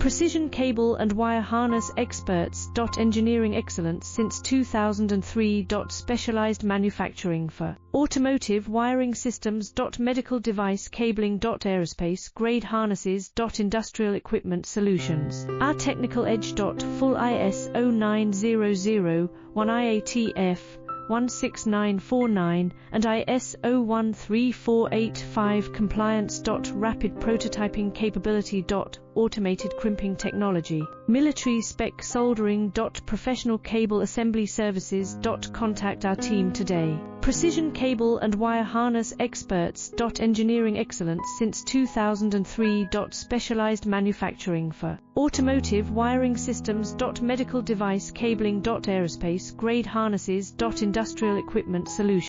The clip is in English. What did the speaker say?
Precision cable and wire harness experts. Engineering excellence since 2003. Specialized manufacturing for automotive wiring systems. Medical device cabling. Aerospace grade harnesses. Industrial equipment solutions. Our technical edge. Full ISO 9001 IATF 16949 and ISO 13485 compliance. Rapid prototyping capability. Automated crimping technology. Military spec soldering. Professional cable assembly services. Contact our team today. Precision cable and wire harness experts. Engineering excellence since 2003. Specialized manufacturing for automotive wiring systems. Medical device cabling. Aerospace grade harnesses. Industrial equipment solutions.